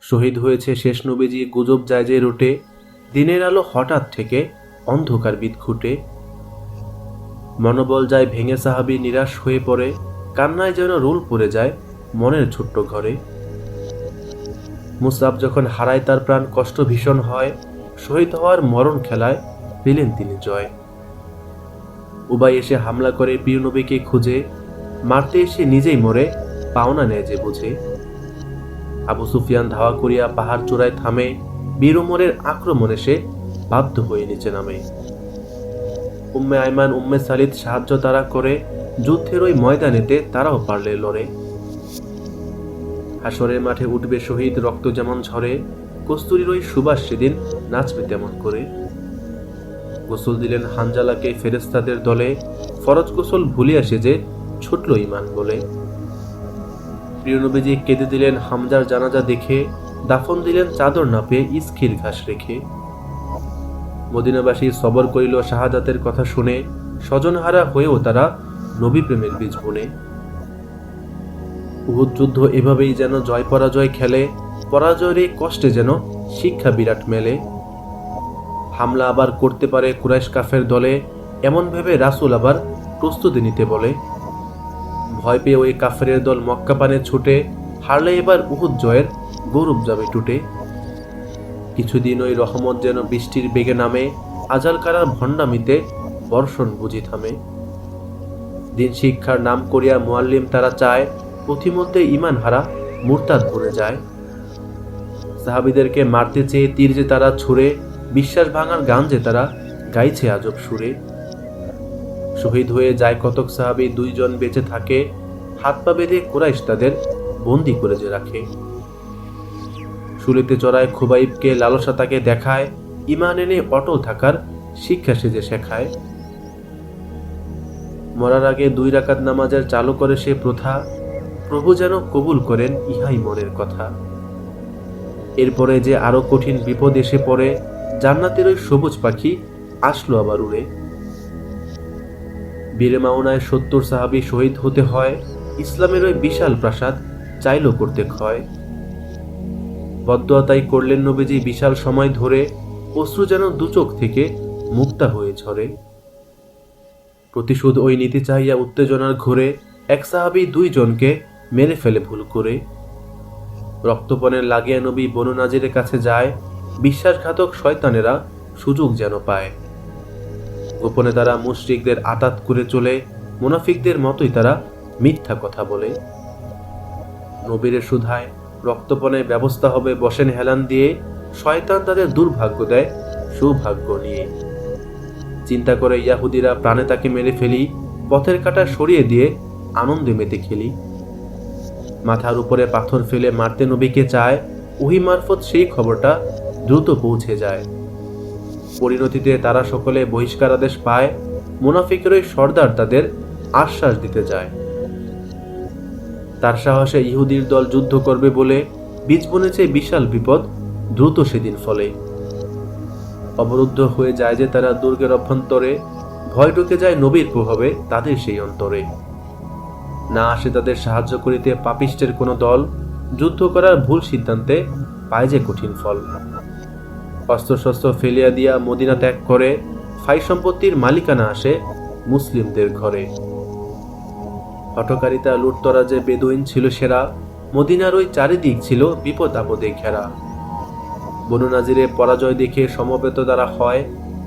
শহীদ হয়েছে শেষ নবীজি গুজব যায় যে রোটে, দিনের আলো হঠাৎ থেকে অন্ধকার বিদঘুটে। মনোবল যায় ভেঙে, সাহাবী নিরাশ হয়ে পড়ে, কান্নায় যেন রোল পড়ে যায় মনের ছোট্ট ঘরে। মুসআব যখন হারায় তার প্রাণ, কষ্ট ভীষণ হয়, শহীদ হওয়ার মরণ খেলায় পেলেন তিনি জয়। উবাই এসে হামলা করে প্রিয় নবীকে খুঁজে, মারতে এসে নিজেই মরে পাওনা নেয় যে বুঝে। আবু সুফিয়ান ধাওয়া করিয়া পাহাড় চূড়ায় থামে, বীর ওমরের আক্রমণে সে বাধ্য হয়ে নিচে নামে। উম্মে আইমান উম্মে সালিদ সাহায্য তারা করে, যুদ্ধের ওই ময়দানেতে তারাও পারলে লড়ে। হাসরের মাঠে উঠবে শহীদ, রক্ত যেমন ঝরে, কস্তুরীর ওই সুবাস সেদিন নাচবে তেমন করে। গোসল দিলেন হানজালাকে ফেরেশতাদের দলে, ফরজ গোসল ভুলিয়া সে যে ছুটল ঈমান বলে। প্রিয় নবীজি কেঁদে দিলেন হামজার জানাজা দেখে, দাফন দিলেন চাদর না পেয়ে ইস্কির ঘাস রেখে। মদিনাবাসী সবর করিল শাহাদাতের কথা শুনে, স্বজনহারা হয়েও তারা নবী প্রেমের বীজ বুনে। উহুদ যুদ্ধ এভাবেই যেন জয় পরাজয় খেলে, পরাজয়ের এই কষ্টে যেন শিক্ষা বিরাট মেলে। হামলা আবার করতে পারে কুরাইশ কাফের দলে, এমন ভেবে রাসূল আবার প্রস্তুতি নিতে বলে। ভয় পেয়ে ওই কাফেরের দল মক্কা পানে ছুটে, হারলে এবার উহুদ জয়ের গৌরব যাবে টুটে। কিছুদিন ওই রহমত যেন বৃষ্টির বেগে নামে, আজাল কারার ভণ্ডামিতে বর্ষণ বুঝি থামে। দিন শিক্ষার নাম করিয়া মুআল্লিম তারা চায়, পথিমধ্যে ঈমান হারা মুরতাদ ভরে যায়। সাহাবীদেরকে মারতে চেয়ে তীর যে তারা ছুঁড়ে, বিশ্বাস ভাঙার গান যে তারা গাইছে আজব সুরে। শহীদ হয়ে যায় কতক সাহাবী, 2 জন বেঁচে থাকে, হাত পা বেঁধে কুরাইশ তাদের বন্দি করে যে রাখে। শুলিতে চড়ায় খুবাইবকে, লালসা তাকে দেখায়, ঈমান এনে অটল থাকার শিক্ষা সে যে শেখায়। মরার আগে 2 রাকাত নামাজের চালু করে সে প্রথা, প্রভু যেন কবুল করেন ইহাই মনের কথা। এরপরে যে আরো কঠিন বিপদ এসে পড়ে, জান্নাতের ওই সবুজ পাখি আসলো আবার উড়ে। বীরে মাওনায় 70 সাহাবী শহীদ হতে হয়, ইসলামের ওই বিশাল প্রাসাদ চাইল করতে ক্ষয়। বদদোয়া তাই করলেন নবীজি বিশাল সময় ধরে, অশ্রু যেন 2 চোখ থেকে মুক্তা হয়ে ঝরে। প্রতিশোধ ওই নীতি চাহিয়া উত্তেজনার ঘোরে, এক সাহাবী 2 জনকে মেরে ফেলে ভুল করে। রক্তপণের লাগিয়া নবী বনু নাজিরের কাছে যায়, বিশ্বাসঘাতক শয়তানেরা সুযোগ যেন পায়। গোপনে তারা মুশরিকদের আতাত করে চলে, মুনাফিকদের মতোই তারা মিথ্যা কথা বলে। নবীরে সুধায় রক্তপণের ব্যবস্থা হবে বসেন হেলান দিয়ে, শয়তান তাদের দুর্ভাগ্য দেয় সৌভাগ্য নিয়ে। চিন্তা করে ইয়াহুদিরা প্রাণে তাকে মেরে ফেলি, পথের কাঁটা সরিয়ে দিয়ে আনন্দে মেতে খেলি। মাথার উপরে পাথর ফেলে মারতে নবীকে চায়, ওহী মারফত সেই খবরটা দ্রুত পৌঁছে যায়। পরিণতিতে তারা সকলে বহিষ্কার আদেশ পায়, মুনাফিকের ওই সর্দার তাদের আশ্বাস দিতে যায়। তার সাহসে ইহুদির দল যুদ্ধ করবে বলে, বীজ বুনেছে বিশাল বিপদ দ্রুত সেদিন ফলে। অবরুদ্ধ হয়ে যায় যে তারা দুর্গের অভ্যন্তরে, ভয় ঢুকে যায় নবীর প্রভাবে তাদের সেই অন্তরে। না আসে তাদের সাহায্য করিতে পাপিষ্টের কোনো দল, যুদ্ধ করার ভুল সিদ্ধান্তে পায় যে কঠিন ফল। অস্ত্রশস্ত্র ফেলিয়া দিয়া মদিনা ত্যাগ করে, ফাই সম্পত্তির মালিকানা আসে মুসলিমদের ঘরে। হঠকারিতা লুটতরাজে বেদুইন ছিল সেরা, মদিনার ওই চারিদিক ছিল বিপদ আপদে ঘেরা। বনু নাজিরে পরাজয় দেখে সমবেত তারা হয়,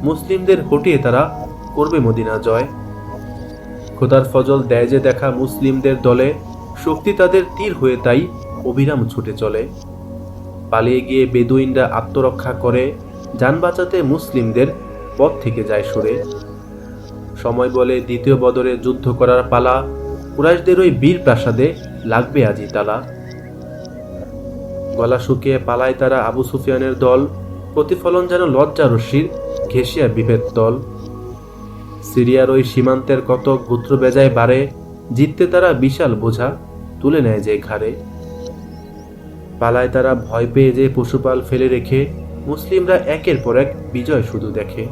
মুসলিমদের হটিয়ে তারা করবে মদিনা জয়। খোদার ফজল দেয় যে দেখা মুসলিমদের দলে, শক্তি তাদের তীর হয়ে তাই অবিরাম ছুটে চলে। পালিয়ে গিয়ে বেদুইনরা আত্মরক্ষা করে, জান বাঁচাতে মুসলিমদের পথ থেকে যায় সরে। সময় বলে দ্বিতীয় বদরে যুদ্ধ করার পালা, কুরাইশদের ওই বীর প্রাসাদে লাগবে আজি তালা। গলা শুকিয়ে পালায় তারা আবু সুফিয়ানের দল, প্রতিফলন যেন লজ্জা রশ্মির ঘেঁষিয়া বিভেদ তল। সিরিয়ার ওই সীমান্তের কত গোত্র বেজায় বাড়ে, জিততে তারা বিশাল বোঝা তুলে নেয় যে ঘাড়ে। পালায় তারা ভয় পেয়ে যে পশুপাল ফেলে রেখে, মুসলিমরা একের পর এক বিজয় শুধু দেখে।